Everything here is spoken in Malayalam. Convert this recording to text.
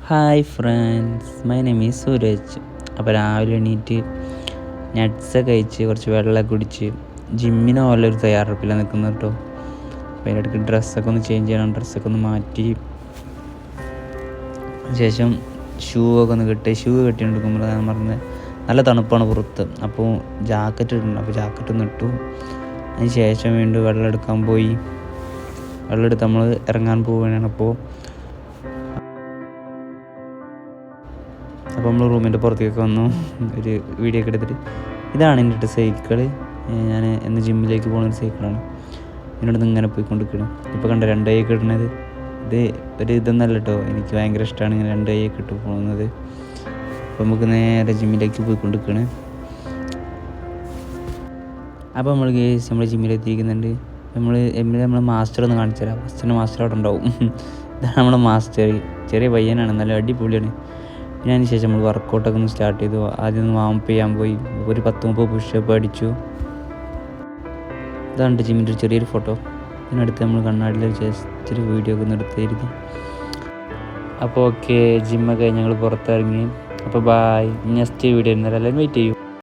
Hi friends, my name is Sooraj. അപ്പോൾ രാവിലെ എണീറ്റ് നട്ട്സൊക്കെ കഴിച്ച് കുറച്ച് വെള്ളമൊക്കെ കുടിച്ച് ജിമ്മിന് പോലൊരു തയ്യാറെടുപ്പിലാണ് നിൽക്കുന്നത് കേട്ടോ. അപ്പോൾ അതിനിടയ്ക്ക് ഡ്രസ്സൊക്കെ ഒന്ന് ചേഞ്ച് ചെയ്യണം, ഡ്രസ്സൊക്കെ ഒന്ന് മാറ്റി ശേഷം ഷൂ ഒക്കെ ഒന്ന് കെട്ടിയെടുക്കുമ്പോൾ ഞാൻ പറഞ്ഞത് നല്ല തണുപ്പാണ് പുറത്ത്. അപ്പോൾ ജാക്കറ്റ് ഇട്ടുണ്ട്, അപ്പോൾ ജാക്കറ്റ് ഒന്ന് ഇട്ടു. അതിന് ശേഷം വീണ്ടും വെള്ളം എടുത്ത് നമ്മൾ ഇറങ്ങാൻ പോവുകയാണ്. അപ്പോൾ നമ്മൾ റൂമിൻ്റെ പുറത്തേക്ക് വന്നു, ഒരു വീഡിയോ ഒക്കെ എടുത്തിട്ട്. ഇതാണ് എൻ്റെ സൈക്കിള്. ഞാൻ എന്ന് ജിമ്മിലേക്ക് പോകുന്ന ഒരു സൈക്കിളാണ്. എന്നോട് ഇങ്ങനെ പോയിക്കൊണ്ടിരിക്കണം. ഇപ്പോൾ കണ്ട 2 കൈയൊക്കെ ഇടുന്നത് ഇത് ഇതൊന്നല്ല കേട്ടോ, എനിക്ക് ഭയങ്കര ഇഷ്ടമാണ് ഇങ്ങനെ 2 കൈയൊക്കെ ഇട്ട് പോകുന്നത്. അപ്പോൾ നമുക്ക് നേരെ ജിമ്മിലേക്ക് പോയിക്കൊണ്ടിരിക്കുകയാണ്. അപ്പോൾ നമ്മൾ ജിമ്മിലെത്തിയിരിക്കുന്നുണ്ട്. നമ്മൾ മാസ്റ്റർ ഒന്ന് കാണിച്ചു തരാം. മാസ്റ്റർ അവിടെ ഉണ്ടാവും. ഇതാണ് നമ്മുടെ മാസ്റ്റർ. ചെറിയ പയ്യനാണ്, നല്ല അടിപൊളിയാണ്. പിന്നെ അതിന് ശേഷം നമ്മൾ വർക്കൗട്ടൊക്കെ ഒന്ന് സ്റ്റാർട്ട് ചെയ്തു. ആദ്യം ഒന്ന് വാമപ്പ് ചെയ്യാൻ പോയി, ഒരു 10-30 പുഷപ്പ് അടിച്ചു. ഇതാണ് ജിമ്മിൻ്റെ ഒരു ചെറിയൊരു ഫോട്ടോ. ഇതിനടുത്ത് നമ്മൾ കണ്ണാടിയിൽ ജസ്റ്റ് ഒരു വീഡിയോ ഒക്കെ ഒന്ന് എടുത്തായിരുന്നു. അപ്പോൾ ഓക്കെ, ജിമ്മൊക്കെ ഞങ്ങൾ പുറത്തിറങ്ങി. അപ്പോൾ ബായ്, നെക്സ്റ്റ് വീഡിയോ എല്ലാവരും വെയിറ്റ് ചെയ്യും.